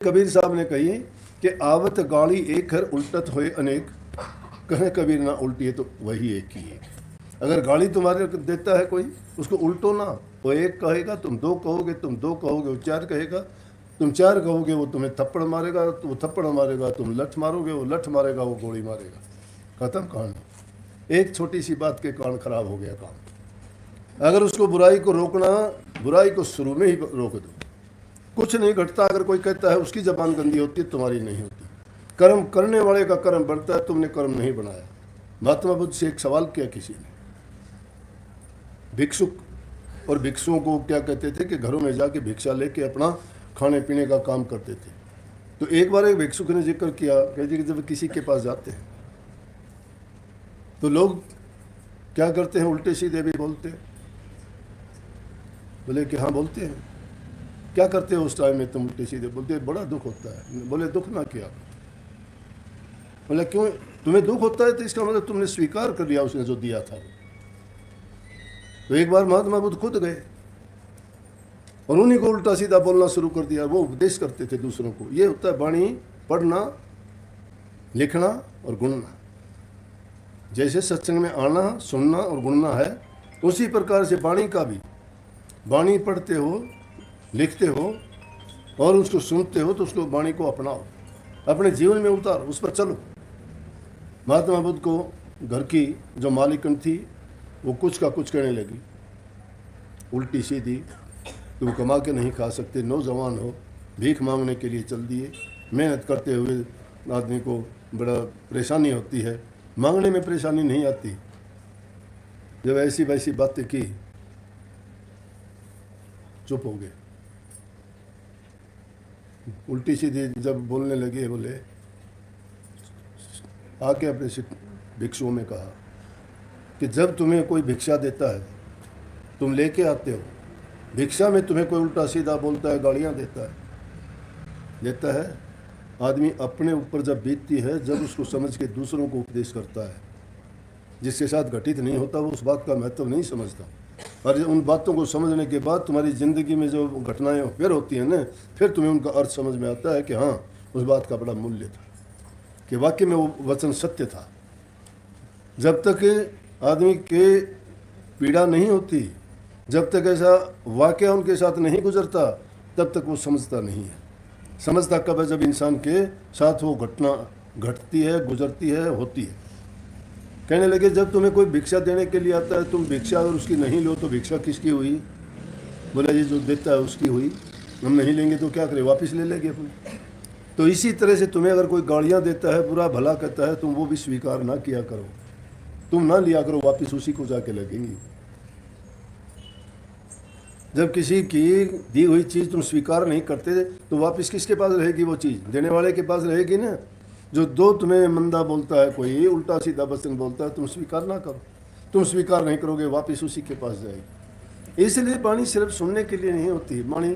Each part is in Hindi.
कबीर साहब ने कही कि आवत गाली एक हर उल्टत होए अनेक, कहे कबीर ना उल्टी है तो वही एक ही एक। अगर गाली तुम्हारे देता है कोई, उसको उल्टो ना। वो एक कहेगा तुम दो कहोगे, तुम दो कहोगे वो चार कहेगा, तुम चार कहोगे वो तुम्हें थप्पड़ मारेगा, तो वो थप्पड़ मारेगा, तुम लठ मारोगे वो लठ मारेगा, वो गोली मारेगा। खत्म कहानी। एक छोटी सी बात के कारण खराब हो गया काम। अगर उसको बुराई को रोकना, बुराई को शुरू में ही रोक दो, कुछ नहीं घटता। अगर कोई कहता है उसकी जबान गंदी होती है, तुम्हारी नहीं होती। कर्म करने वाले का कर्म बढ़ता है, तुमने कर्म नहीं बनाया। महात्मा बुद्ध से एक सवाल किया किसी ने, भिक्षुक और भिक्षुओं को क्या कहते थे कि घरों में जाके भिक्षा लेके अपना खाने पीने का काम करते थे। तो एक बार एक भिक्षुक ने जिक्र किया कि जब किसी के पास जाते हैं तो लोग क्या करते हैं, उल्टे सीधे भी बोलते हैं। बोले कि हाँ बोलते हैं। क्या करते हो उस टाइम में तुम उल्टे सीधे बोलते? बड़ा दुख होता है। बोले दुख ना किया। बोले क्यों? तुम्हें दुख होता है तो इसका मतलब तुमने स्वीकार कर लिया उसने जो दिया था। तो एक बार महात्मा बुद्ध खुद गए और उन्हीं को उल्टा सीधा बोलना शुरू कर दिया। वो उपदेश करते थे दूसरों को। ये होता है वाणी पढ़ना, लिखना और गुणना। जैसे सत्संग में आना, सुनना और गुणना है, उसी प्रकार से वाणी का भी। वाणी पढ़ते हो, लिखते हो और उसको सुनते हो तो उसको वाणी को अपनाओ, अपने जीवन में उतारो, उस पर चलो। महात्मा बुद्ध को घर की जो मालिकन थी वो कुछ का कुछ कहने लगी, उल्टी सीधी, तुम कमा के नहीं खा सकते, नौजवान हो, भीख मांगने के लिए चल दिए। मेहनत करते हुए आदमी को बड़ा परेशानी होती है, मांगने में परेशानी नहीं आती। जब ऐसी वैसी बातें की, चुप हो गए। उल्टी सीधी जब बोलने लगे, बोले आके अपने भिक्षुओं में कहा कि जब तुम्हें कोई भिक्षा देता है, तुम लेके आते हो, भिक्षा में तुम्हें कोई उल्टा सीधा बोलता है, गालियां देता है, आदमी अपने ऊपर जब बीतती है, जब उसको समझ के दूसरों को उपदेश करता है, जिसके साथ घटित नहीं होता वो उस बात का महत्व नहीं समझता। और उन बातों को समझने के बाद तुम्हारी ज़िंदगी में जो घटनाएं फिर होती हैं ना, फिर तुम्हें उनका अर्थ समझ में आता है कि हाँ उस बात का बड़ा मूल्य था, कि वाकई में वो वचन सत्य था। जब तक आदमी के पीड़ा नहीं होती, जब तक ऐसा वाकया उनके साथ नहीं गुजरता, तब तक वो समझता नहीं है। समझता कब है? जब इंसान के साथ वो घटना घटती है, गुजरती है, होती है। कहने लगे जब तुम्हें कोई भिक्षा देने के लिए आता है, तुम भिक्षा अगर उसकी नहीं लो तो भिक्षा किसकी हुई? बोला ये जो देता है उसकी हुई, हम नहीं लेंगे तो क्या करें, वापस ले लेंगे अपने। तो इसी तरह से तुम्हें अगर कोई गालियाँ देता है, बुरा भला कहता है, तुम वो भी स्वीकार ना किया करो, तुम ना लिया करो, वापस उसी को जाके लगेंगी। जब किसी की दी हुई चीज़ तुम स्वीकार नहीं करते तो वापस किसके पास रहेगी वो चीज़? देने वाले के पास रहेगी ना। जो दो तुम्हें मंदा बोलता है, कोई उल्टा सीधा वचन बोलता है, तुम स्वीकार ना करो। तुम स्वीकार नहीं करोगे, वापस उसी के पास जाएगी। इसलिए वाणी सिर्फ सुनने के लिए नहीं होती, वाणी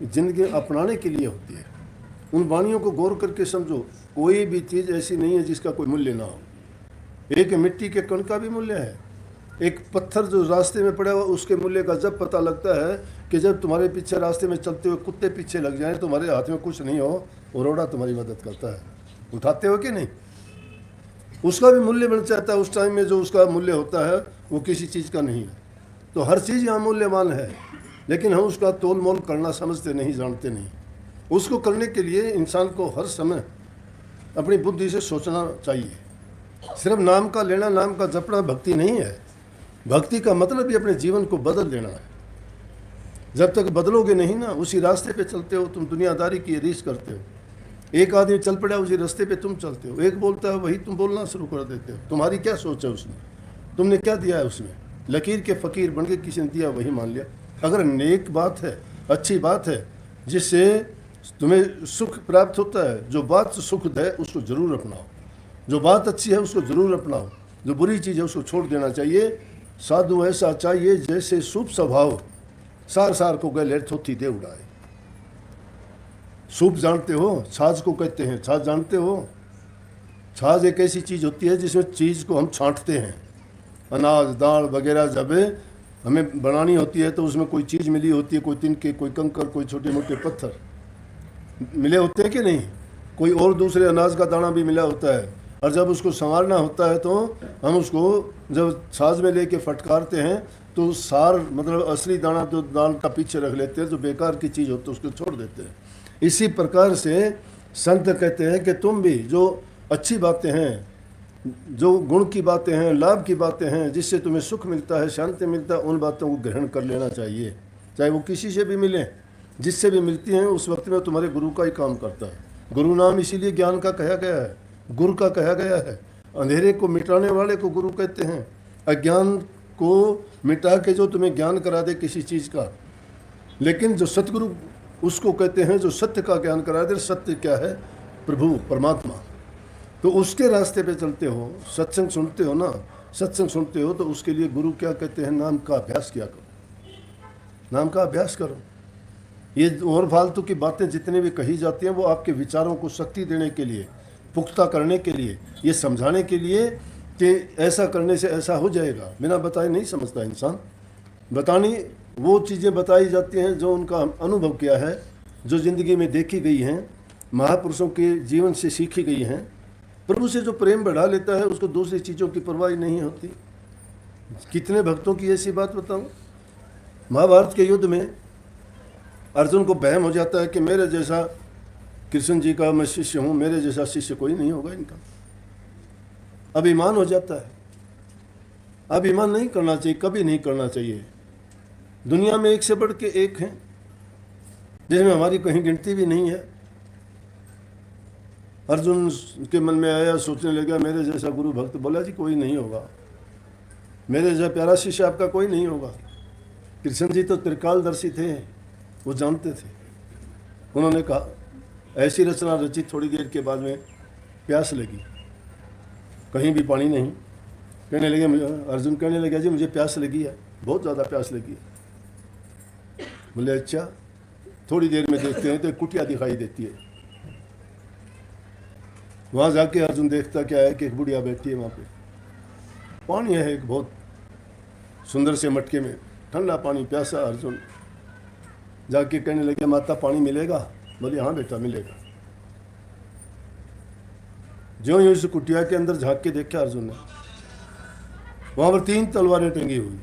जिंदगी अपनाने के लिए होती है। उन वाणियों को गौर करके समझो। कोई भी चीज़ ऐसी नहीं है जिसका कोई मूल्य ना हो। एक मिट्टी के कण का भी मूल्य है। एक पत्थर जो रास्ते में पड़ा हुआ, उसके मूल्य का जब पता लगता है कि जब तुम्हारे पीछे रास्ते में चलते हुए कुत्ते पीछे लग जाएं, तुम्हारे हाथ में कुछ नहीं हो, वो रोड़ा तुम्हारी मदद करता है। उठाते हो कि नहीं? उसका भी मूल्य बन जाता है उस टाइम में। जो उसका मूल्य होता है वो किसी चीज़ का नहीं है। तो हर चीज़ यहाँ मूल्यवान है, लेकिन हम उसका तोल मोल करना समझते नहीं, जानते नहीं। उसको करने के लिए इंसान को हर समय अपनी बुद्धि से सोचना चाहिए। सिर्फ नाम का लेना, नाम का जपना भक्ति नहीं है। भक्ति का मतलब भी अपने जीवन को बदल देना है। जब तक बदलोगे नहीं ना, उसी रास्ते पे चलते हो, तुम दुनियादारी की रीस करते हो। एक आदमी चल पड़ा, उसी रास्ते पे तुम चलते हो। एक बोलता है वही तुम बोलना शुरू कर देते हो। तुम्हारी क्या सोच है उसमें? तुमने क्या दिया है उसमें? लकीर के फ़कीर बन के किसी ने दिया वही मान लिया। अगर नेक बात है, अच्छी बात है, जिससे तुम्हें सुख प्राप्त होता है, जो बात सुख दे उसको ज़रूर अपनाओ। जो बात अच्छी है उसको ज़रूर अपनाओ। जो बुरी चीज़ है उसको छोड़ देना चाहिए। साधु ऐसा चाहिए जैसे शुभ स्वभाव, सार सार को गले थोथी दे उड़ाए। शुभ जानते हो? छाछ को कहते हैं। छाछ जानते हो? छाछ एक ऐसी चीज़ होती है जिसमें चीज़ को हम छांटते हैं। अनाज, दाल वगैरह जब हमें बनानी होती है तो उसमें कोई चीज़ मिली होती है, कोई तिनके, कोई कंकर, कोई छोटे मोटे पत्थर। मिले होते हैं कि नहीं, कोई और दूसरे अनाज का दाना भी मिला होता है, और जब उसको संवारना होता है तो हम उसको जब साज में लेके फटकारते हैं तो सार मतलब असली दाना तो दाल का पीछे रख लेते हैं, जो बेकार की चीज़ होती है उसको छोड़ देते हैं। इसी प्रकार से संत कहते हैं कि तुम भी जो अच्छी बातें हैं, जो गुण की बातें हैं, लाभ की बातें हैं, जिससे तुम्हें सुख मिलता है, शांति मिलता है, उन बातों को ग्रहण कर लेना चाहिए, चाहे वो किसी से भी मिलें। जिससे भी मिलती हैं उस वक्त में तुम्हारे गुरु का ही काम करता है। गुरु नाम इसीलिए ज्ञान का कहा गया है, गुरु का कहा गया है। अंधेरे को मिटाने वाले को गुरु कहते हैं। अज्ञान को मिटा के जो तुम्हें ज्ञान करा दे किसी चीज़ का। लेकिन जो सतगुरु उसको कहते हैं जो सत्य का ज्ञान करा दे। सत्य क्या है? प्रभु परमात्मा। तो उसके रास्ते पे चलते हो, सत्संग सुनते हो ना, सत्संग सुनते हो तो उसके लिए गुरु क्या कहते हैं? नाम का अभ्यास किया करो, नाम का अभ्यास करो। ये और फालतू की बातें जितनी भी कही जाती हैं वो आपके विचारों को शक्ति देने के लिए, पुख्ता करने के लिए, ये समझाने के लिए कि ऐसा करने से ऐसा हो जाएगा। बिना बताए नहीं समझता इंसान। बतानी वो चीज़ें बताई जाती हैं जो उनका अनुभव किया है, जो ज़िंदगी में देखी गई हैं, महापुरुषों के जीवन से सीखी गई हैं। प्रभु से जो प्रेम बढ़ा लेता है उसको दूसरी चीज़ों की परवाह नहीं होती। कितने भक्तों की ऐसी बात बताऊँ। महाभारत के युद्ध में अर्जुन को बहम हो जाता है कि मेरे जैसा कृष्ण जी का मैं शिष्य हूँ, मेरे जैसा शिष्य कोई नहीं होगा इनका। अभिमान हो जाता है। अभिमान नहीं करना चाहिए, कभी नहीं करना चाहिए। दुनिया में एक से बढ़ के एक हैं जिसमें हमारी कहीं गिनती भी नहीं है। अर्जुन के मन में आया, सोचने लगा मेरे जैसा गुरु भक्त। बोला जी कोई नहीं होगा, मेरे जैसा प्यारा शिष्य आपका कोई नहीं होगा। कृष्ण जी तो त्रिकालदर्शी थे, वो जानते थे। उन्होंने कहा, ऐसी रचना रची, थोड़ी देर के बाद में प्यास लगी, कहीं भी पानी नहीं। कहने लगे अर्जुन कहने लगा जी मुझे प्यास लगी है, बहुत ज़्यादा प्यास लगी है। बोले अच्छा। थोड़ी देर में देखते हैं तो एक कुटिया दिखाई देती है। वहाँ जाके अर्जुन देखता क्या है कि एक बुढ़िया बैठी है, वहाँ पे पानी है एक बहुत सुंदर से मटके में, ठंडा पानी। प्यासा अर्जुन जाके कहने लगे माता पानी मिलेगा? बोले हाँ बेटा मिलेगा। ज्यों ही उस कुटिया के अंदर झांक के देखा अर्जुन ने, वहाँ पर 3 तलवारें टंगी हुई,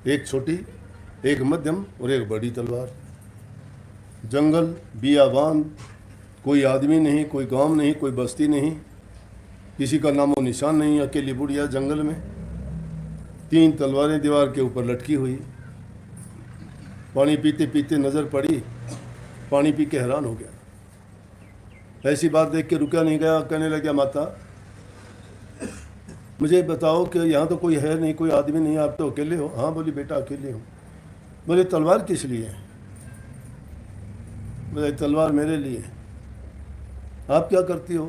एक छोटी, एक मध्यम और एक बड़ी तलवार। जंगल, बियाबान, कोई आदमी नहीं, कोई गांव नहीं, कोई बस्ती नहीं, किसी का नामो निशान नहीं। अकेली बुढ़िया जंगल में, 3 तलवारें दीवार के ऊपर लटकी हुई। पानी पीते पीते नज़र पड़ी, पानी पी के हैरान हो गया। ऐसी बात देख के रुका नहीं गया, कहने लगा माता मुझे बताओ कि यहाँ तो कोई है नहीं, कोई आदमी नहीं, आप तो अकेले हो? हाँ बोली बेटा अकेले हूँ। बोले तलवार किस लिए है? बोले तलवार मेरे लिए। आप क्या करती हो?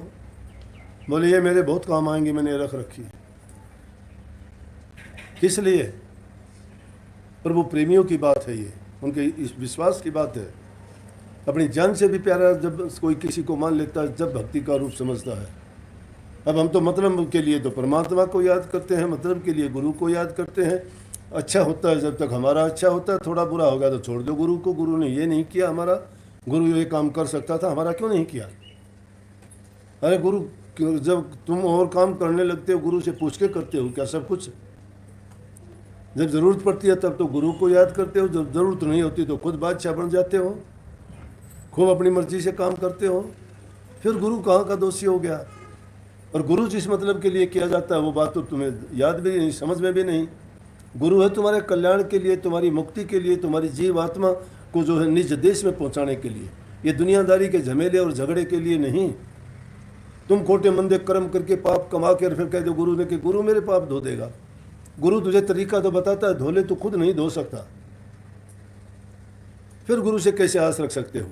बोले ये मेरे बहुत काम आएंगे, मैंने रख रखी। किस लिए? प्रभु प्रेमियों की बात है, ये उनके इस विश्वास की बात है। अपनी जान से भी प्यारा जब कोई किसी को मान लेता है, जब भक्ति का रूप समझता है। अब हम तो मतलब के लिए तो परमात्मा को याद करते हैं, मतलब के लिए गुरु को याद करते हैं। अच्छा होता है जब तक हमारा अच्छा होता है, थोड़ा बुरा होगा तो छोड़ दो गुरु को। गुरु ने ये नहीं किया हमारा, गुरु ये काम कर सकता था, हमारा क्यों नहीं किया? अरे गुरु जब तुम और काम करने लगते हो गुरु से पूछ के करते हो क्या सब कुछ? जब ज़रूरत पड़ती है तब तो गुरु को याद करते हो, जब ज़रूरत नहीं होती तो खुद बादशाह बन जाते हो, खूब अपनी मर्जी से काम करते हो। फिर गुरु कहाँ का दोषी हो गया? और गुरु जिस मतलब के लिए किया जाता है वो बात तो तुम्हें याद भी नहीं, समझ में भी नहीं। गुरु है तुम्हारे कल्याण के लिए, तुम्हारी मुक्ति के लिए, तुम्हारी जीव आत्मा को जो है निज देश में पहुंचाने के लिए, ये दुनियादारी के झमेले और झगड़े के लिए नहीं। तुम खोटे मंदे कर्म करके पाप कमा के फिर कह दो गुरु ने कि गुरु मेरे पाप धो देगा। गुरु तुझे तरीका तो बताता है, धोले तो खुद नहीं धो सकता, फिर गुरु से कैसे आस रख सकते हो?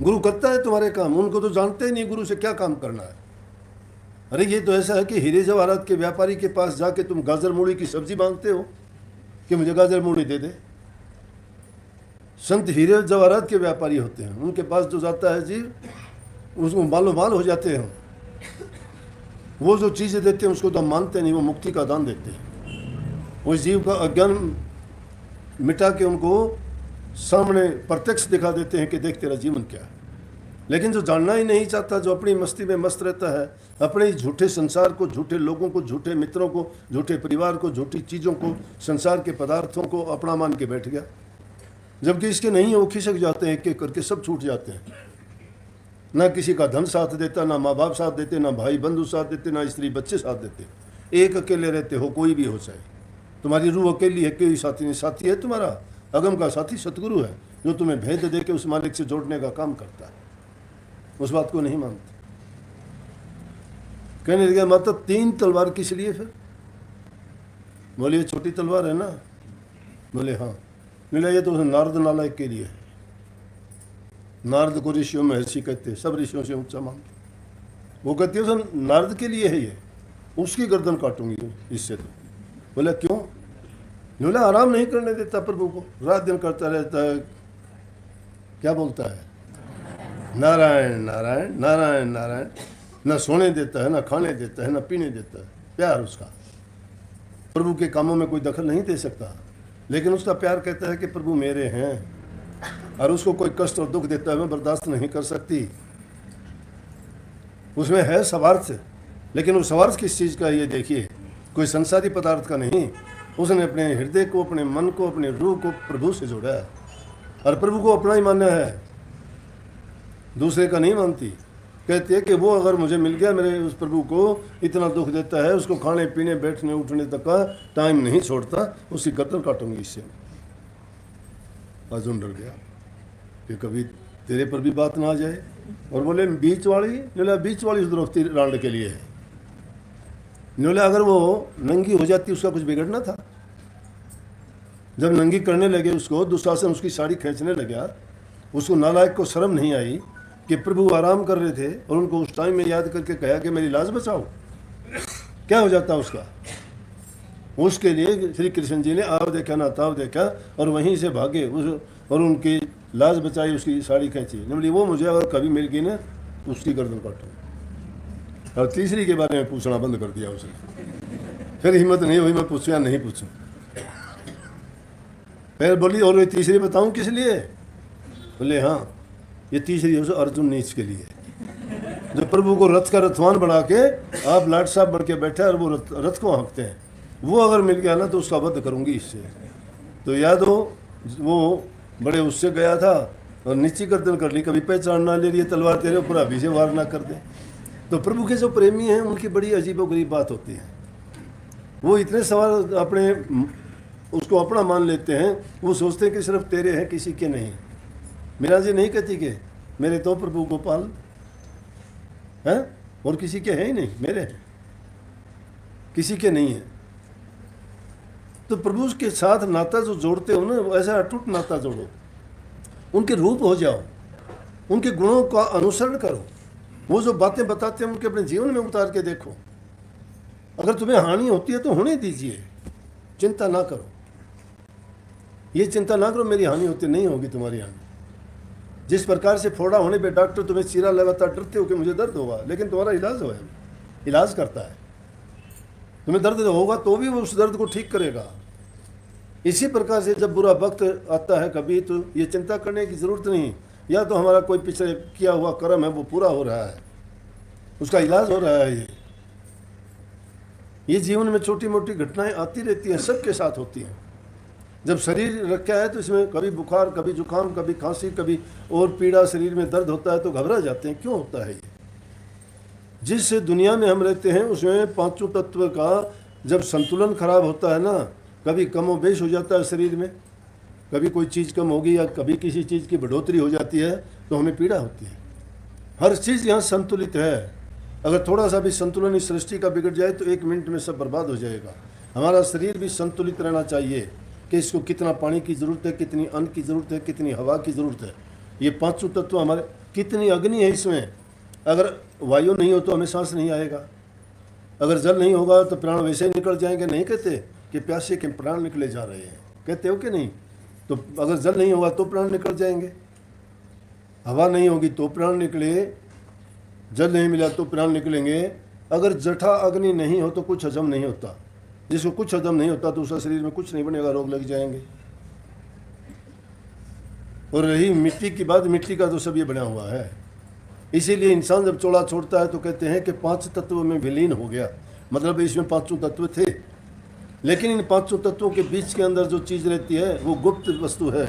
गुरु करता है तुम्हारे काम, उनको तो जानते ही नहीं गुरु से क्या काम करना है। अरे ये तो ऐसा है कि हीरे जवाहरात के व्यापारी के पास जाके तुम गाजर मूली की सब्जी मांगते हो कि मुझे गाजर मूली दे दे। संत हीरे जवाहरात के व्यापारी होते हैं, उनके पास जो जाता है जी उसको मालो माल हो जाते हैं। वो जो चीज़ें देते हैं उसको तो हम मानते नहीं, वो मुक्ति का दान देते हैं। वो जीव का अज्ञान मिटा के उनको सामने प्रत्यक्ष दिखा देते हैं कि देख तेरा जीवन क्या है। लेकिन जो जानना ही नहीं चाहता, जो अपनी मस्ती में मस्त रहता है, अपने झूठे संसार को, झूठे लोगों को, झूठे मित्रों को, झूठे परिवार को, झूठी चीज़ों को, संसार के पदार्थों को अपना मान के बैठ गया, जबकि इसके नहीं वो खिसक जाते हैं, एक एक करके सब छूट जाते हैं। ना किसी का धन साथ देता, ना माँ बाप साथ देते, ना भाई बंधु साथ देते, ना स्त्री बच्चे साथ देते। एक अकेले रहते हो, कोई भी हो चाहे, तुम्हारी रूह अकेली है, कोई साथी नहीं। साथी है तुम्हारा अगम का साथी सतगुरु है, जो तुम्हें भेद दे के उस मालिक से जोड़ने का काम करता है। उस बात को नहीं मानते। कहने लगे माता 3 तलवार किस लिए फिर? बोले ये छोटी तलवार है ना। बोले हाँ। मिला ये तो नारद नालायक के लिए है। नारद को ऋषियों में महर्षि कहते हैं, सब ऋषियों से ऊंचा मानते। वो कहती है सर नारद के लिए है ये, उसकी गर्दन काटूंगी इससे। तो बोला क्यों? बोला आराम नहीं करने देता प्रभु को, रात दिन करता रहता है। क्या बोलता है? नारायण नारायण नारायण नारायण। ना सोने देता है, ना खाने देता है, ना पीने देता है। प्यार उसका प्रभु के कामों में कोई दखल नहीं दे सकता, लेकिन उसका प्यार कहता है कि प्रभु मेरे हैं, और उसको कोई कष्ट और दुख देता है मैं बर्दाश्त नहीं कर सकती। उसमें है स्वार्थ, लेकिन वो स्वार्थ किस चीज़ का? ये देखिए, कोई संसारी पदार्थ का नहीं। उसने अपने हृदय को, अपने मन को, अपने रूह को प्रभु से जोड़ा है, और प्रभु को अपना ही मानना है, दूसरे का नहीं मानती। कहती है कि वो अगर मुझे मिल गया, मेरे उस प्रभु को इतना दुख देता है, उसको खाने पीने बैठने उठने तक का टाइम नहीं छोड़ता, उसकी गर्दन काटूंगी इससे। अर्जुन डर गया कि कभी तेरे पर भी बात ना आ जाए। और बोले बीच वाली? बोला बीच वाली द्रौपदी रांड के लिए है। बोले अगर वो नंगी हो जाती उसका कुछ बिगड़ना था? जब नंगी करने लगे उसको, दुशासन उसकी साड़ी खींचने लगा, उसको नालायक को शर्म नहीं आई कि प्रभु आराम कर रहे थे और उनको उस टाइम में याद करके कहा कि मेरी लाज बचाओ। क्या हो जाता उसका? उसके लिए श्री कृष्ण जी ने आव देखा ना ताव देखा, और वहीं से भागे उस, और उनकी लाज बचाई, उसकी साड़ी खींची। बोली वो मुझे अगर कभी मिल गई ना तो उसकी गर्दन काटूँ। और तीसरी के बारे में पूछना बंद कर दिया उसने। फिर हिम्मत नहीं हुई मैं पूछूँ या नहीं पूछूँ। फिर बोली और ये तीसरी बताऊँ किस लिए? बोले हाँ, ये तीसरी है अर्जुन नीच के लिए, जो प्रभु को रथ का रथवान बना के आप लाट साहब बढ़ के बैठे और वो रथ को हाँकते हैं। वो अगर मिल गया ना तो उसका वध करूंगी इससे। तो याद हो वो बड़े उससे गया था और नीची गर्दन कर ली, कभी पहचान ना ले रही तलवार तेरे ऊपर, अभी से वार ना कर दे। तो प्रभु के जो प्रेमी हैं उनकी बड़ी अजीबोगरीब बात होती है। वो इतने सवाल अपने उसको अपना मान लेते हैं, वो सोचते हैं कि सिर्फ तेरे हैं, किसी के नहीं। मीरा जी नहीं कहती कि मेरे तो प्रभु गोपाल हैं और किसी के हैं ही नहीं, मेरे हैं, किसी के नहीं है। तो प्रभु के साथ नाता जो जोड़ते हो ना, ऐसा अटूट नाता जोड़ो, उनके रूप हो जाओ, उनके गुणों का अनुसरण करो, वो जो बातें बताते हैं उनके अपने जीवन में उतार के देखो। अगर तुम्हें हानि होती है तो होने दीजिए, चिंता ना करो। ये चिंता ना करो मेरी हानि होती, नहीं होगी तुम्हारी हानि। जिस प्रकार से फोड़ा होने पे डॉक्टर तुम्हें चीरा लगाता, डरते हो कि मुझे दर्द होगा, लेकिन तुम्हारा इलाज हो, इलाज करता है। तुम्हें दर्द होगा तो भी वो उस दर्द को ठीक करेगा। इसी प्रकार से जब बुरा वक्त आता है कभी, तो ये चिंता करने की जरूरत नहीं, या तो हमारा कोई पिछले किया हुआ कर्म है वो पूरा हो रहा है, उसका इलाज हो रहा है। ये जीवन में छोटी मोटी घटनाएं आती रहती हैं, सबके साथ होती हैं। जब शरीर रखा है तो इसमें कभी बुखार, कभी जुकाम, कभी खांसी, कभी और पीड़ा, शरीर में दर्द होता है तो घबरा जाते हैं। क्यों होता है ये? जिस दुनिया में हम रहते हैं उसमें पांचों तत्व का जब संतुलन खराब होता है ना, कभी कमोबेश हो जाता है शरीर में, कभी कोई चीज़ कम होगी या कभी किसी चीज़ की बढ़ोतरी हो जाती है तो हमें पीड़ा होती है। हर चीज़ यहाँ संतुलित है। अगर थोड़ा सा भी संतुलन इस सृष्टि का बिगड़ जाए तो 1 मिनट में सब बर्बाद हो जाएगा। हमारा शरीर भी संतुलित रहना चाहिए कि इसको कितना पानी की ज़रूरत है, कितनी अन्न की ज़रूरत है, कितनी हवा की ज़रूरत है। ये पांचों तत्व हमारे, कितनी अग्नि है इसमें। अगर वायु नहीं हो तो हमें सांस नहीं आएगा, अगर जल नहीं होगा तो प्राण वैसे ही निकल जाएंगे। नहीं कहते कि प्यासे के प्राण निकले जा रहे हैं, कहते हो कि नहीं? तो अगर जल नहीं होगा तो प्राण निकल जाएंगे, हवा नहीं होगी तो प्राण निकले, जल नहीं मिला तो प्राण निकलेंगे। अगर जठा अग्नि नहीं हो तो कुछ हजम नहीं होता। जिसको कुछ हजम नहीं होता तो उसका शरीर में कुछ नहीं बनेगा, रोग लग जाएंगे। और रही मिट्टी की बात, मिट्टी का तो सब ये बना हुआ है। इसीलिए इंसान जब चोला छोड़ता है तो कहते हैं कि 5 तत्वों में विलीन हो गया, मतलब इसमें 5 तत्व थे, लेकिन इन 5 तत्वों के बीच के अंदर जो चीज़ रहती है वो गुप्त वस्तु है।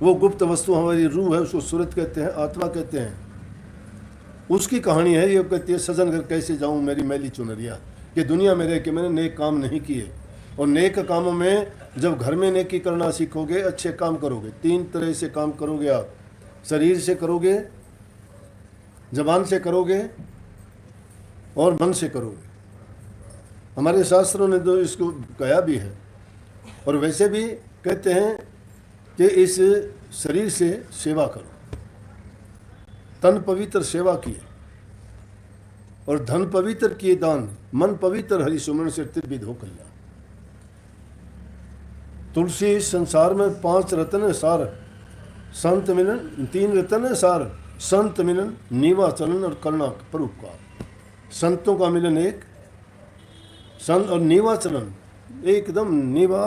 वो गुप्त वस्तु हमारी रूह है, उसको सूरत कहते हैं, आत्मा कहते हैं। उसकी कहानी है, ये कहती है सजन घर कैसे जाऊं मेरी मैली चुनरिया, कि दुनिया में रह के मैंने नेक काम नहीं किए। और नेक कामों में जब घर में नेकी करना सीखोगे, अच्छे काम करोगे, 3 तरह से काम करोगे आप, शरीर से करोगे, जबान से करोगे और मन से करोगे। हमारे शास्त्रों ने तो इसको कहा भी है। और वैसे भी कहते हैं कि इस शरीर से सेवा करो, तन पवित्र सेवा किए और धन पवित्र किए दान, मन पवित्र हरि सुमन से त्रिविध हो कल्याण। तुलसी संसार में 5 रत्न है सार, संत मिलन 3 रत्न है सार, संत मिलन, नीवा चलन और करुणा परोपकार। संतों का मिलन एक, संत और नीवा चलन, एकदम नीवा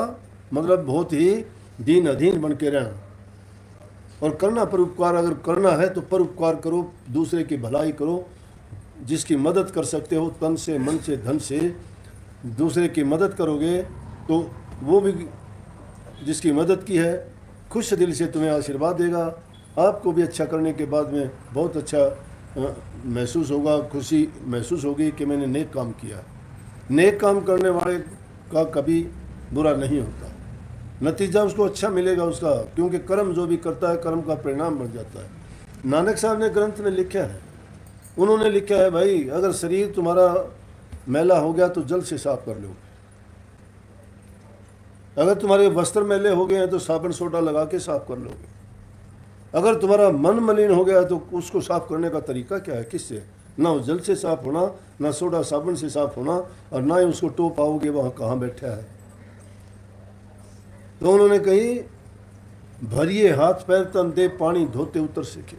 मतलब बहुत ही दीन अधीन बन के रहना। और करना परोपकार, अगर करना है तो परोपकार करो, दूसरे की भलाई करो, जिसकी मदद कर सकते हो तन से, मन से, धन से दूसरे की मदद करोगे तो वो भी जिसकी मदद की है खुश दिल से तुम्हें आशीर्वाद देगा। आपको भी अच्छा करने के बाद में बहुत अच्छा महसूस होगा, खुशी महसूस होगी कि मैंने नेक काम किया। नेक काम करने वाले का कभी बुरा नहीं होता, नतीजा उसको अच्छा मिलेगा उसका, क्योंकि कर्म जो भी करता है कर्म का परिणाम बन जाता है। नानक साहब ने ग्रंथ में लिखा है, उन्होंने लिखा है भाई अगर शरीर तुम्हारा मैला हो गया तो जल से साफ कर लो, अगर तुम्हारे वस्त्र मैले हो गए हैं तो साबुन सोडा लगा के साफ कर लोगे, अगर तुम्हारा मन मलिन हो गया तो उसको साफ करने का तरीका क्या है, किससे? ना उस जल से साफ होना, ना सोडा साबुन से साफ होना, और ना ही उसको टो पाओगे वहाँ कहाँ बैठा है। तो उन्होंने कही भरिए हाथ पैर तन दे पानी धोते उतर सीखे,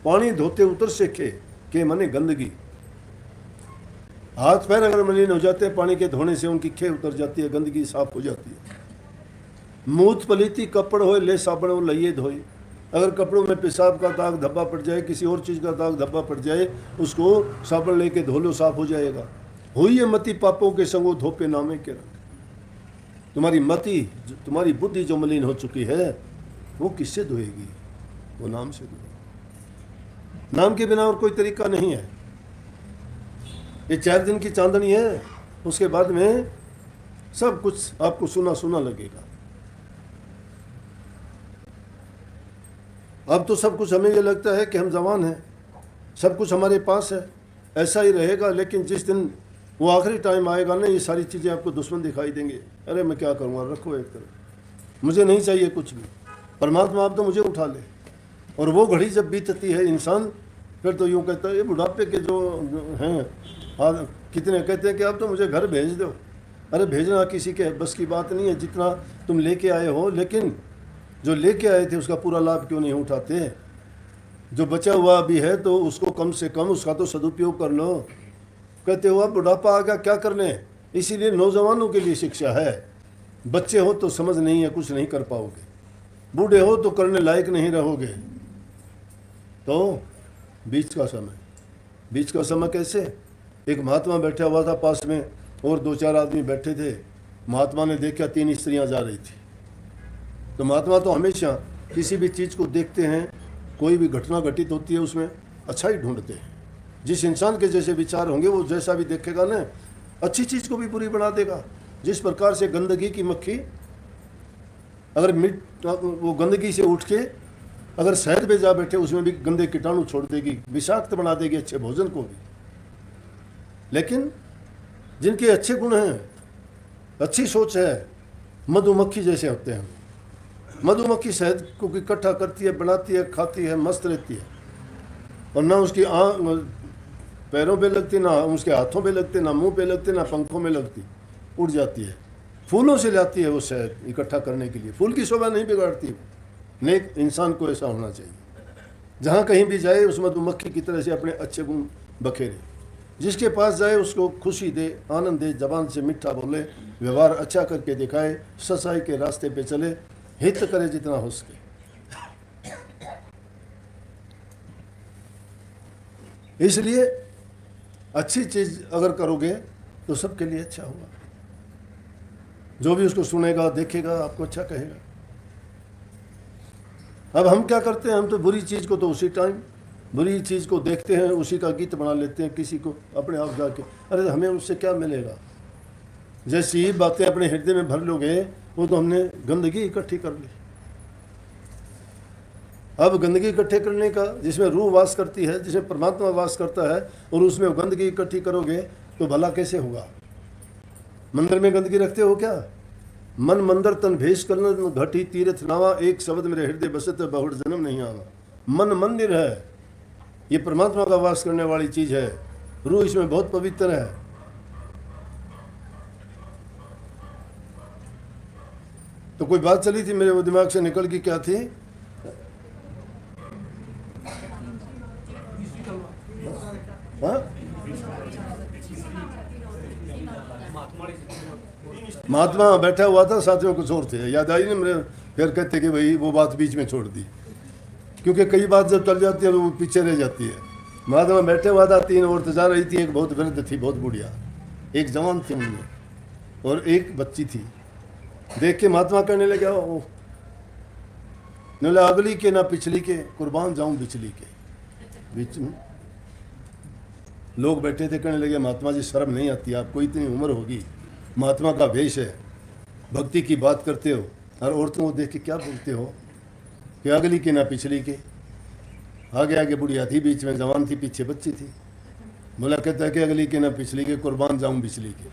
पानी धोते उतर सीखे के माने गंदगी। हाथ पैर अगर मलिन हो जाते हैं पानी के धोने से उनकी खे उतर जाती है, गंदगी साफ हो जाती है। मूत पलीती कपड़ होए ले साबण वो लइए धोए, अगर कपड़ों में पेशाब का दाग धब्बा पड़ जाए, किसी और चीज़ का दाग धब्बा पड़ जाए, उसको साबण लेके धो लो, साफ हो जाएगा। हुई है मति पापों के संगो धोपे नामे के रंग। तुम्हारी मति, तुम्हारी बुद्धि जो मलिन हो चुकी है वो किससे धोएगी? वो नाम से धोएगी। नाम के बिना और कोई तरीका नहीं है। ये 4 दिन की चांदनी है, उसके बाद में सब कुछ आपको सुना सुना लगेगा। अब तो सब कुछ हमें ये लगता है कि हम जवान हैं, सब कुछ हमारे पास है, ऐसा ही रहेगा। लेकिन जिस दिन वो आखिरी टाइम आएगा ना, ये सारी चीज़ें आपको दुश्मन दिखाई देंगे। अरे मैं क्या करूँगा, रखो एक तरफ, मुझे नहीं चाहिए कुछ भी, परमात्मा आप तो मुझे उठा ले। और वो घड़ी जब बीतती है इंसान फिर तो यूँ कहता है, ये बुढ़ापे के जो हैं कितने कहते हैं कि आप तो मुझे घर भेज दो। अरे भेजना किसी के बस की बात नहीं है, जितना तुम लेके आए हो, लेकिन जो लेके आए थे उसका पूरा लाभ क्यों नहीं उठाते? जो बचा हुआ भी है तो उसको कम से कम उसका तो सदुपयोग कर लो। कहते हो अब बुढ़ापा आ गया क्या करने? इसीलिए नौजवानों के लिए शिक्षा है। बच्चे हो तो समझ नहीं है, कुछ नहीं कर पाओगे, बूढ़े हो तो करने लायक नहीं रहोगे। तो बीच का समय, बीच का समय कैसे? एक महात्मा बैठा हुआ था पास में और 2-4 आदमी बैठे थे। महात्मा ने देखा 3 स्त्रियां जा रही थी। तो महात्मा तो हमेशा किसी भी चीज़ को देखते हैं, कोई भी घटना घटित होती है उसमें अच्छा ही ढूंढते हैं। जिस इंसान के जैसे विचार होंगे वो जैसा भी देखेगा ना, अच्छी चीज़ को भी बुरी बना देगा। जिस प्रकार से गंदगी की मक्खी अगर वो गंदगी से उठ के अगर शहद पे जा बैठे उसमें भी गंदे कीटाणु छोड़ देगी, विषाक्त बना देगी अच्छे भोजन को भी। लेकिन जिनके अच्छे गुण हैं, अच्छी सोच है, मधुमक्खी जैसे होते हैं। मधुमक्खी शहद को इकट्ठा करती है, बनाती है, खाती है, मस्त रहती है, और ना उसकी पैरों पे लगती, ना उसके हाथों पे लगते, ना मुंह पे लगते, ना पंखों में लगती, उड़ जाती है। फूलों से लाती है वो शहद इकट्ठा करने के लिए, फूल की शोभा नहीं बिगाड़ती। नेक इंसान को ऐसा होना चाहिए, जहाँ कहीं भी जाए उस मधुमक्खी की तरह से अपने अच्छे गुण बखेरे। जिसके पास जाए उसको खुशी दे, आनंद दे, जबान से मीठा बोले, व्यवहार अच्छा करके दिखाए, सच्चाई के रास्ते पे चले, हित करे जितना हो सके। इसलिए अच्छी चीज़ अगर करोगे तो सबके लिए अच्छा होगा। जो भी उसको सुनेगा देखेगा आपको अच्छा कहेगा। अब हम क्या करते हैं, हम तो बुरी चीज़ को तो उसी टाइम बुरी चीज़ को देखते हैं, उसी का गीत बना लेते हैं किसी को अपने आप जाके, अरे हमें उससे क्या मिलेगा। जैसी बातें अपने हृदय में भर लोगे वो तो हमने गंदगी इकट्ठी कर ली। अब गंदगी इकट्ठे करने का, जिसमें रूह वास करती है, जिसमें परमात्मा वास करता है, और उसमें गंदगी इकट्ठी करोगे तो भला कैसे होगा। मंदिर में गंदगी रखते हो क्या। मन मंदिर तन भेष करन घटी तीर्थ नावा, एक शब्द मेरे हृदय बसत बहुड़ जन्म नहीं आवा। मन मंदिर है, ये परमात्मा का वास करने वाली चीज है, रूह इसमें बहुत पवित्र है। तो कोई बात चली थी मेरे वो दिमाग से निकल की, क्या थी। हाँ? महात्मा बैठा हुआ था, साथ में कुछ और थे, याद आई ना मेरे। फिर कहते कि भाई वो बात बीच में छोड़ दी, क्योंकि कई बात जब चल जाती है तो वो पीछे रह जाती है। महात्मा बैठे हुआ था, 3 औरतें जा रही थी, एक बहुत वृद्ध थी, बहुत बुढ़िया, एक जवान थी उनमें, और एक बच्ची थी। देख के महात्मा कहने लगे, ओ बोला अगली के ना पिछली के, कुर्बान जाऊं बिचली के। बीच में लोग बैठे थे, कहने लगे महात्मा जी शर्म नहीं आती आपको, इतनी उम्र होगी, महात्मा का वेश है, भक्ति की बात करते हो, और औरतों को देख के क्या बोलते हो कि अगली के ना पिछली के। आगे आगे बुढ़िया थी, बीच में जवान थी, पीछे बच्ची थी। बोला कहता है कि अगली के ना पिछली के, कुर्बान जाऊं बिचली के।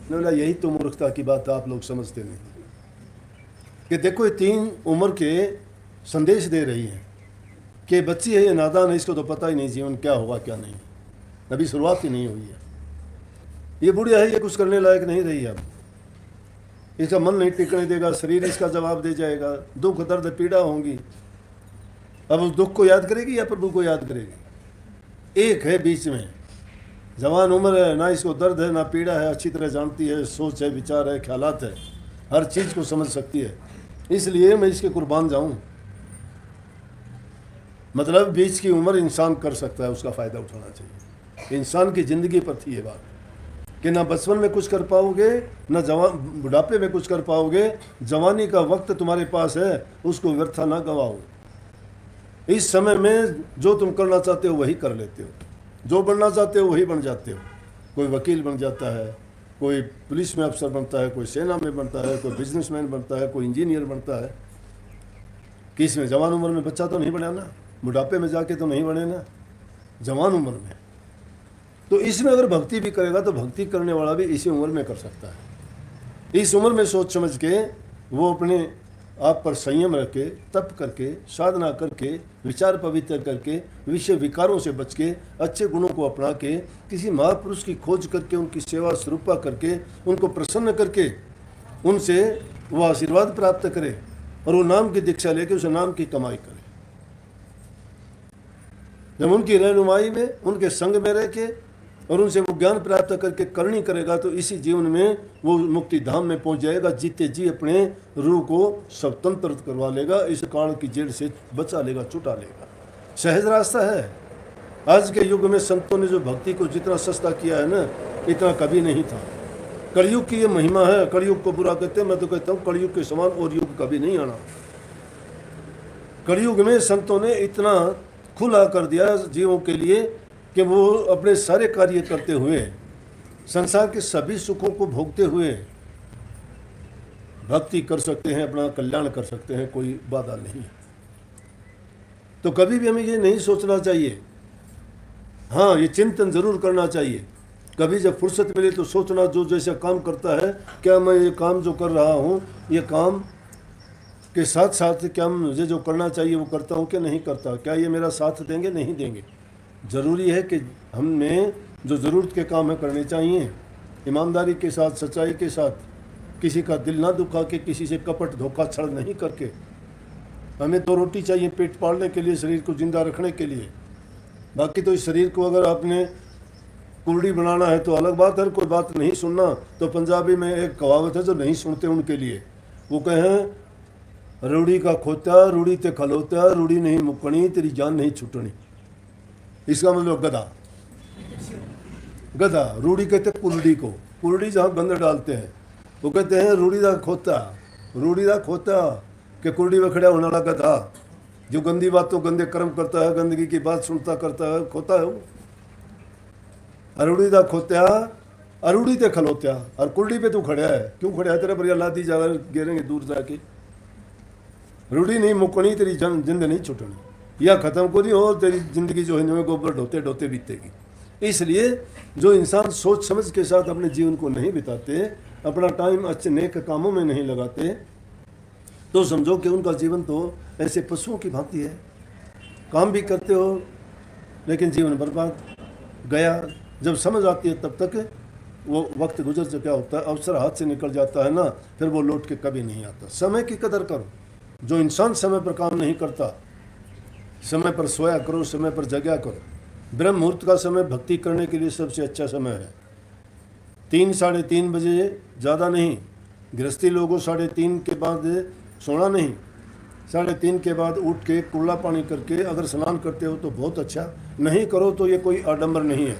बोला यही तो मूर्खता की बात आप लोग समझते नहीं कि देखो ये 3 उम्र के संदेश दे रही हैं कि बच्ची है, ये नादान है, इसको तो पता ही नहीं जीवन क्या होगा क्या नहीं, अभी शुरुआत ही नहीं हुई है। ये बुढ़िया है, ये कुछ करने लायक नहीं रही अब, इसका मन नहीं टिकने देगा, शरीर इसका जवाब दे जाएगा, दुख दर्द पीड़ा होंगी। अब उस दुख को याद करेगी या प्रभु को याद करेगी। एक है बीच में, जवान उम्र है, ना इसको दर्द है ना पीड़ा है, अच्छी तरह जानती है, सोच है, विचार है, ख्यालात है, हर चीज़ को समझ सकती है, इसलिए मैं इसके कुर्बान जाऊं। मतलब बीच की उम्र इंसान कर सकता है, उसका फ़ायदा उठाना चाहिए। इंसान की ज़िंदगी पर थी ये बात कि ना बचपन में कुछ कर पाओगे, ना जवान बुढ़ापे में कुछ कर पाओगे। जवानी का वक्त तुम्हारे पास है, उसको व्यर्था ना गवाओ। इस समय में जो तुम करना चाहते हो वही कर लेते हो, जो बनना चाहते हो वही बन जाते हो। कोई वकील बन जाता है, कोई पुलिस में अफसर बनता है, कोई सेना में बनता है, कोई बिजनेसमैन बनता है, कोई इंजीनियर बनता है। किस में जवान उम्र में बच्चा तो नहीं बना ना, बुढ़ापे में जाके तो नहीं बने ना, जवान उम्र में। तो इसमें अगर भक्ति भी करेगा तो भक्ति करने वाला भी इसी उम्र में कर सकता है। इस उम्र में सोच समझ के वो अपने आप पर संयम रख के, तप करके, साधना करके, विचार पवित्र करके, विषय विकारों से बच के, अच्छे गुणों को अपना के, किसी महापुरुष की खोज करके, उनकी सेवा स्वरूपा करके, उनको प्रसन्न करके, उनसे वो आशीर्वाद प्राप्त करे और वो नाम की दीक्षा लेके उस नाम की कमाई करे। जब उनकी रहनुमाई में, उनके संग में रह के और उनसे वो ज्ञान प्राप्त करके करनी करेगा तो इसी जीवन में वो मुक्ति धाम में पहुंच जाएगा। जीते जी अपने रूह को स्वतंत्र करवा लेगा, इस काल की जेल से बचा लेगा, छुटा लेगा। सहज रास्ता है। आज के युग में संतों ने जो भक्ति को जितना सस्ता किया है ना, इतना कभी नहीं था। कलयुग की ये महिमा है। कलयुग को बुरा कहते हैं, मैं तो कहता हूँ कलयुग के समान और युग कभी नहीं आना। कलयुग में संतों ने इतना खुला कर दिया जीवों के लिए कि वो अपने सारे कार्य करते हुए, संसार के सभी सुखों को भोगते हुए भक्ति कर सकते हैं, अपना कल्याण कर सकते हैं, कोई बाधा नहीं। तो कभी भी हमें ये नहीं सोचना चाहिए। हाँ, ये चिंतन जरूर करना चाहिए। कभी जब फुर्सत मिले तो सोचना, जो जैसा काम करता है, क्या मैं ये काम जो कर रहा हूँ, ये काम के साथ साथ क्या मुझे जो करना चाहिए वो करता हूँ कि नहीं करता, क्या ये मेरा साथ देंगे नहीं देंगे। ज़रूरी है कि हमने जो ज़रूरत के काम है करने चाहिए, ईमानदारी के साथ, सच्चाई के साथ, किसी का दिल ना दुखा के, किसी से कपट धोखा छल नहीं करके। हमें 2 रोटी चाहिए पेट पालने के लिए, शरीर को जिंदा रखने के लिए। बाकी तो इस शरीर को अगर आपने कुर्डी बनाना है तो अलग बात है, कोई बात नहीं सुनना। तो पंजाबी में एक कहावत है जो नहीं सुनते उनके लिए, वो कहें रूढ़ी का खोता रूढ़ी ते खलोता, रूढ़ी नहीं मुकनी तेरी जान नहीं छुटनी। इसका मतलब गधा। गधा, रूढ़ी कहते हैं कुर्डी को, कुर्डी जहाँ गंद डालते हैं वो कहते हैं रूढ़ी दा खोता, रूढ़ी दा खोता के कुर्डी में खड़ा होने वाला गधा जो गंदी बातों गंदे कर्म करता है, गंदगी की बात सुनता करता है, खोता है वो। अरूढ़ी दा खोत्या, अरूढ़ी ते खलोत्या, और कुर्डी पे तू खड़ा है, क्यों खड़ा है? तेरे पर लादी जा गिरेंगे दूर जाके। रूढ़ी नहीं मुकनी, तेरी जिंद नहीं छुटनी, या खत्म को नहीं हो, तेरी जिंदगी जो है गोबर ढोते ढोते बीतेगी। इसलिए जो इंसान सोच समझ के साथ अपने जीवन को नहीं बिताते, अपना टाइम अच्छे नेक कामों में नहीं लगाते, तो समझो कि उनका जीवन तो ऐसे पशुओं की भांति है। काम भी करते हो लेकिन जीवन बर्बाद गया। जब समझ आती है तब तक वो वक्त गुजर चुका होता है, अवसर हाथ से निकल जाता है ना, फिर वो लौट के कभी नहीं आता। समय की कदर करो। जो इंसान समय पर काम नहीं करता, समय पर सोया करो, समय पर जगा करो। ब्रह्म मुहूर्त का समय भक्ति करने के लिए सबसे अच्छा समय है। 3 साढ़े 3 बजे ज़्यादा नहीं। गृहस्थी लोगों 3:30 के बाद सोना नहीं, 3:30 के बाद उठ के कुल्ला पानी करके अगर स्नान करते हो तो बहुत अच्छा, नहीं करो तो ये कोई आडंबर नहीं है।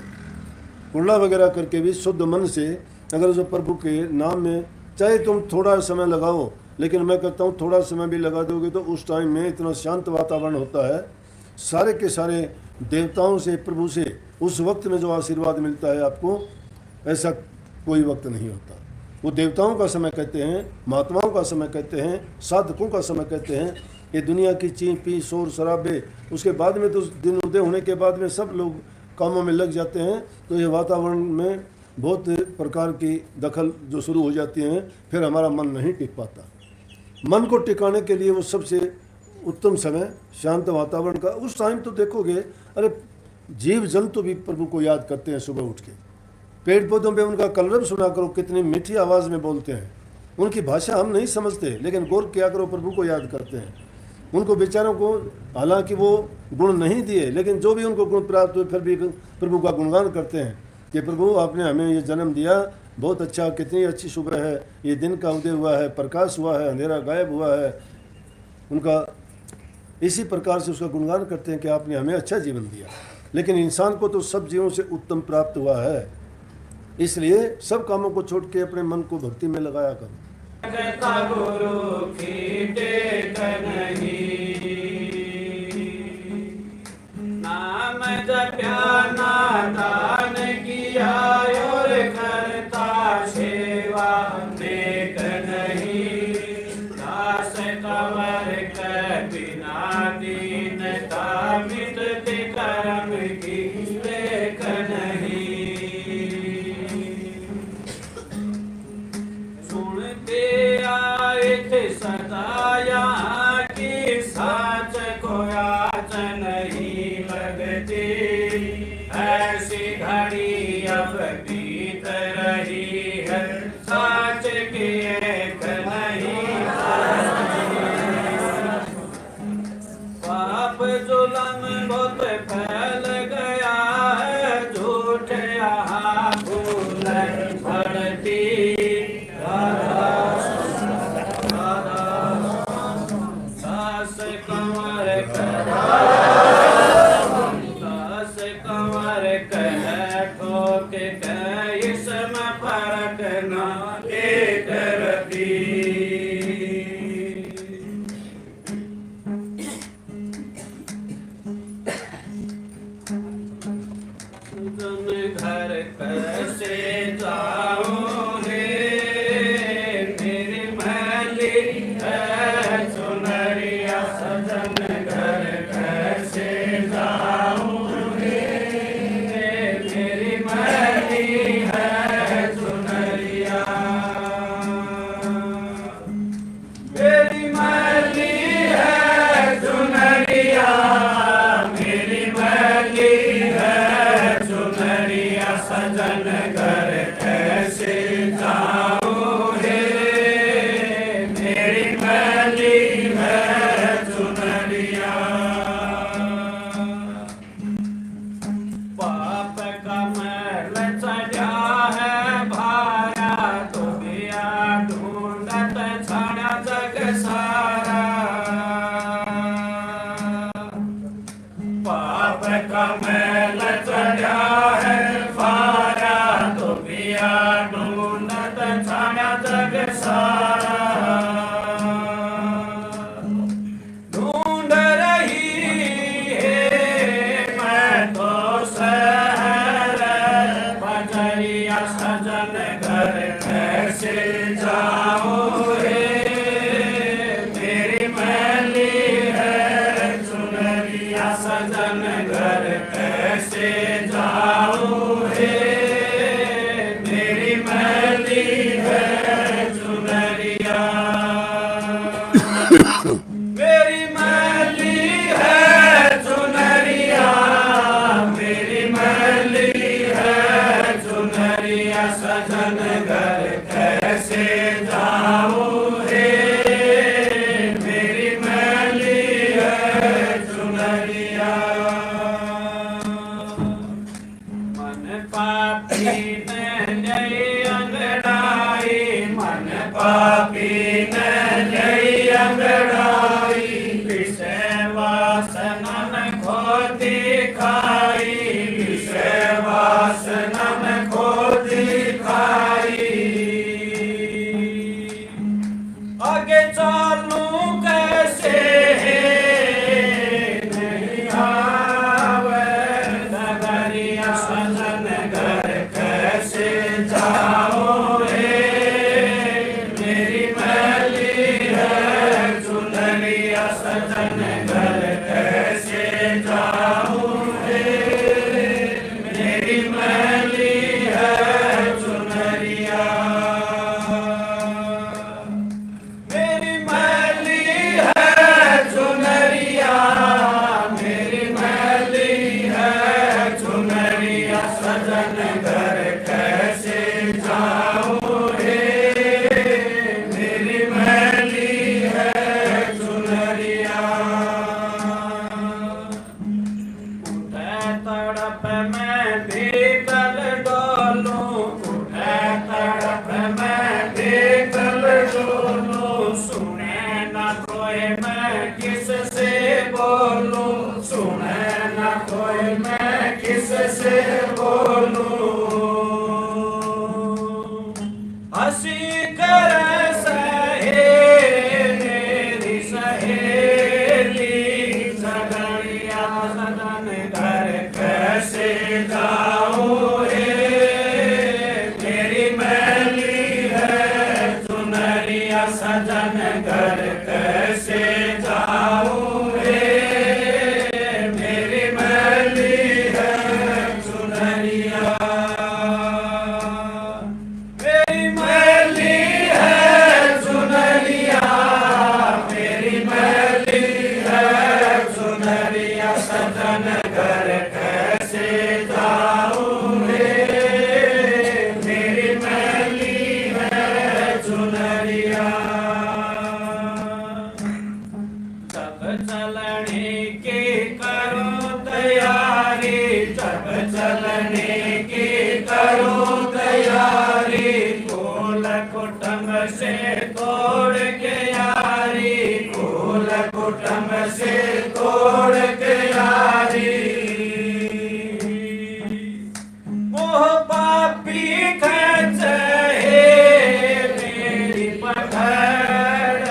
कुल्ला वगैरह करके भी शुद्ध मन से अगर जो प्रभु के नाम में चाहे तुम थोड़ा समय लगाओ, लेकिन मैं कहता हूँ थोड़ा समय भी लगा दोगे तो उस टाइम में इतना शांत वातावरण होता है, सारे के सारे देवताओं से, प्रभु से उस वक्त में जो आशीर्वाद मिलता है आपको, ऐसा कोई वक्त नहीं होता। वो देवताओं का समय कहते हैं, महात्माओं का समय कहते हैं, साधकों का समय कहते हैं। ये दुनिया की ची पी शोर शराबे, उसके बाद में तो दिन उदय होने के बाद में सब लोग कामों में लग जाते हैं, तो ये वातावरण में बहुत प्रकार की दखल जो शुरू हो जाती हैं, फिर हमारा मन नहीं टिक पाता। मन को टिकाने के लिए वो सबसे उत्तम समय शांत वातावरण का। उस टाइम तो देखोगे, अरे जीव जंतु भी प्रभु को याद करते हैं सुबह उठ के। पेड़ पौधों पे उनका कलरव सुना करो, कितनी मीठी आवाज़ में बोलते हैं। उनकी भाषा हम नहीं समझते, लेकिन गौर किया करो, प्रभु को याद करते हैं। उनको बेचारों को हालांकि वो गुण नहीं दिए, लेकिन जो भी उनको गुण प्राप्त हुए फिर भी प्रभु का गुणगान करते हैं कि प्रभु आपने हमें ये जन्म दिया, बहुत अच्छा, कितनी अच्छी सुबह है, ये दिन का उदय हुआ है, प्रकाश हुआ है, अंधेरा गायब हुआ है। उनका इसी प्रकार से उसका गुणगान करते हैं कि आपने हमें अच्छा जीवन दिया। लेकिन इंसान को तो सब जीवों से उत्तम प्राप्त हुआ है, इसलिए सब कामों को छोड़ के अपने मन को भक्ति में लगाया करो। गुरु की टेक नहीं, नाम जप्या नादान किया और करता सेवा नेक नहीं। दास कंवर के बिना दीनता मिटते कर्म की लेख नहीं। सुनते आए थे सदा यहाँ की साच को आज नहीं लगती, ऐसी घड़ी अब बीत रही है, साच की एक नहीं। पाप जुल्म बहुत फैल गया है, झूठ यहाँ भूल बढ़ती। घर कैसे जाऊं रे, मेरी महली है सुनरिया सजन। घर कैसे जाऊं रे, मेरी महली है सुनरिया। मेरी महली है सुनरिया, मेरी महली है सुनरिया सजन। घर कैसे जाऊं रे, मेरी महली है सुनरिया। पाप का मैल चढ़ा है भाया, तो दिया ढूंढत छाड़ा जग सारा। पाप का मैल चढ़ा है सजन घर कैसे जाऊं हे मेरी मैली है चुनरिया मेरी मैली है चुनरिया मेरी मैली है चुनरिया सजन घर कैसे जाऊं हे मेरी मैली है चुनरिया मन पापी ने जय अंगड़ाई मन पापी ने जय अंगड़ाई विषय वासना में खो दिखाई विषय वासना में खो दिखाई आगे चालूं कैसे नहीं आवे नगरिया सजन घर कैसे जाओ रे मेरी मैली है चुनरिया सजन घर कैसे जाओ रे मेरी मैली है चुनरिया मेरी मैली है चुनरिया मेरी मैली है चुनरिया सजन घर कैसे जाऊं रे मेरी मैली है चुनरिया उठे तड़प में भीगल डोलूं उठे तड़प में भीगल डोलूं सुने न कोई मैं किससे बोलूं सुने न कोई मैं किससे बोलूं हंसी कर सहेली सहेली सगड़िया सदन घर कैसे जाऊं रे मेरी मैली है चुनरिया सजन घर कैसे जाऊं रे मेरी मैली है चुनरिया मेरी मैली है चुनरिया मेरी मैली है चुनरिया सजन घर कैसे जाऊं रे मेरी मैली है चुनरिया जब चलने की करो तैयारी जब चलने की करो तैयारी कुल कुटुंब से तोड़ के यारी कुल कुटुंब से तोड़ के यारी मोह पापी खच मेरी पकड़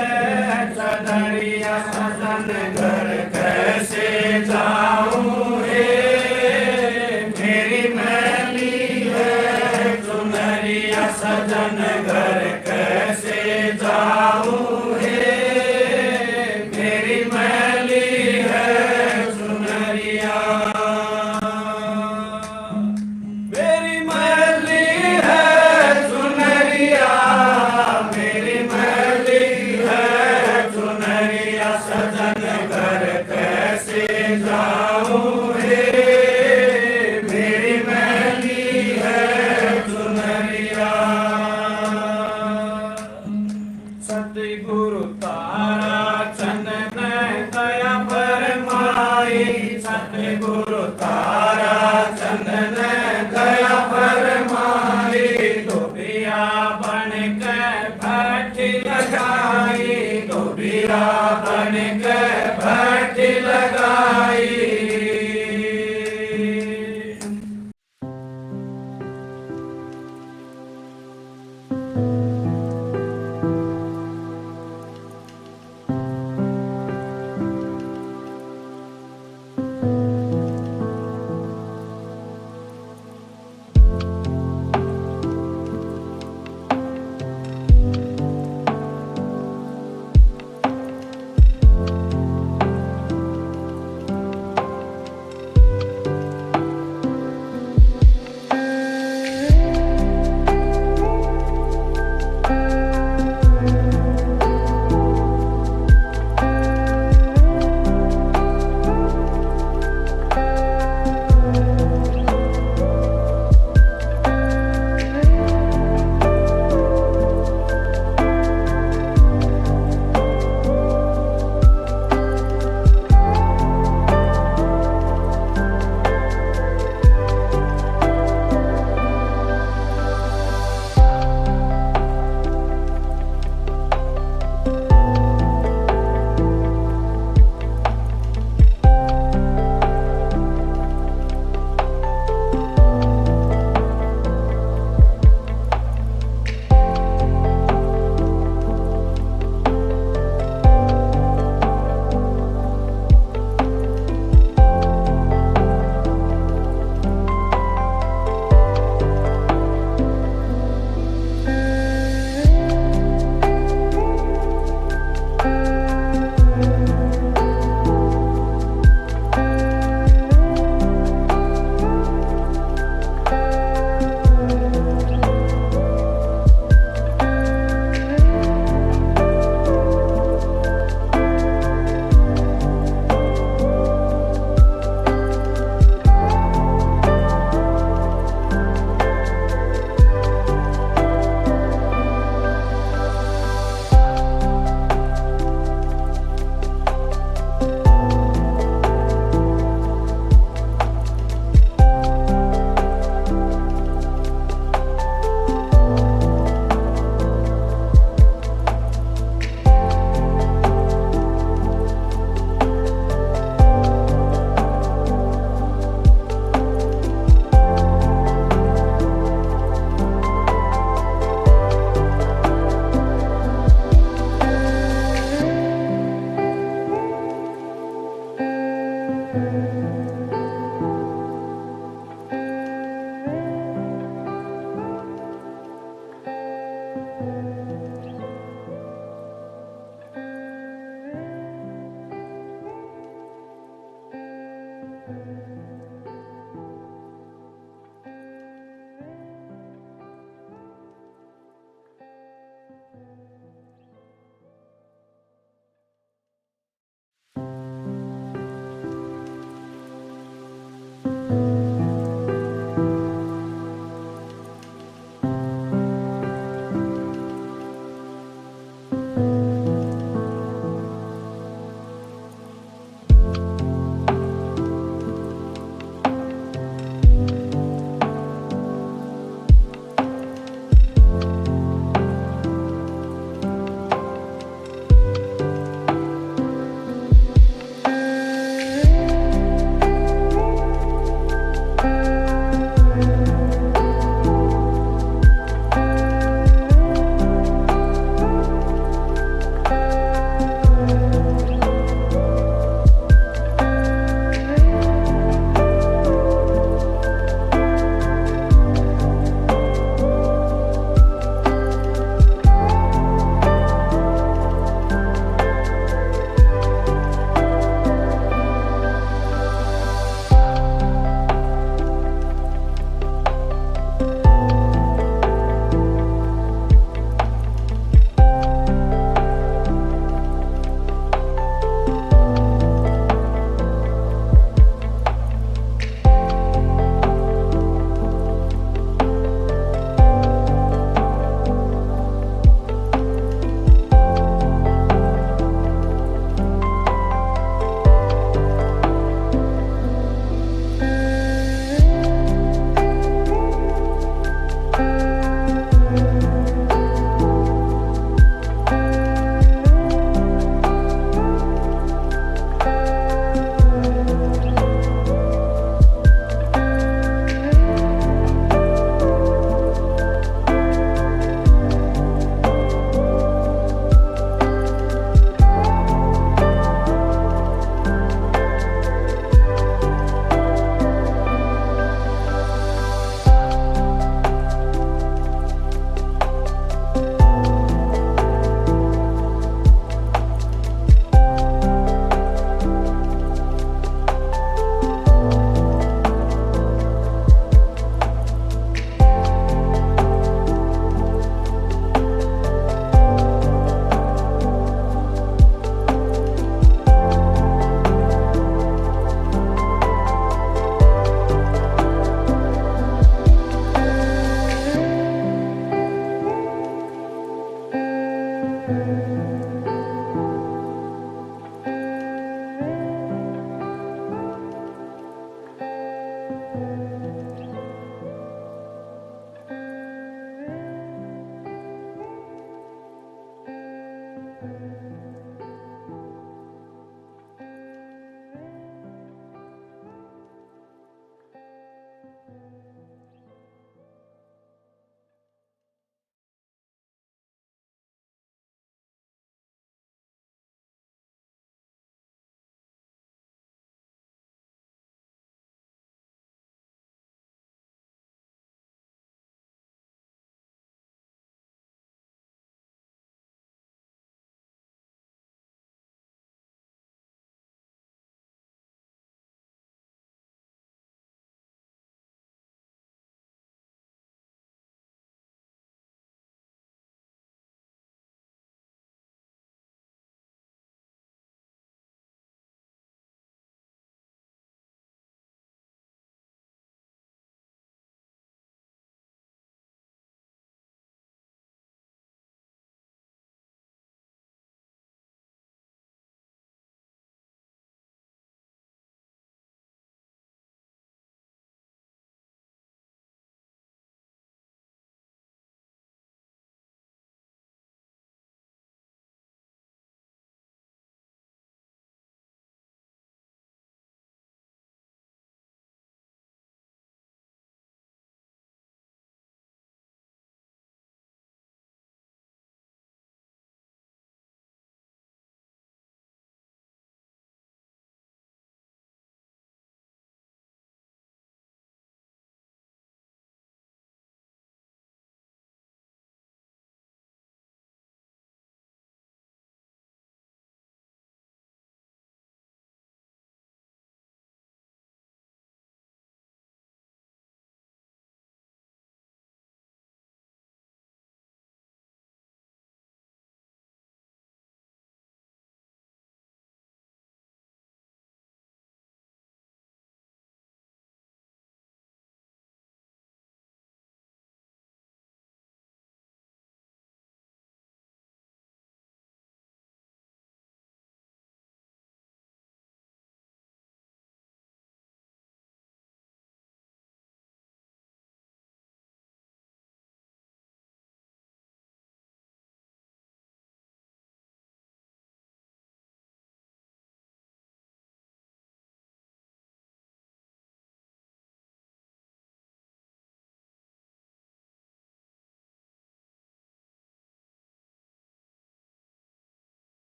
चदरिया सजन घर कैसे जाऊं हे मेरी मैली है चुनरिया सजन घर कैसे जाऊं हे मेरी मैली है चुनरिया मेरी मैली है चुनरिया मेरी मैली है चुनरिया सजन घर कैसे जाऊं हे मेरी मैली है चुनरिया सतगुरु तारा चंदन दया फरमाई सतगुरु तारा चंदन दया फरमाई डोबिया बन के भट्टी लगाई डोबिया बन के भट्टी लगाई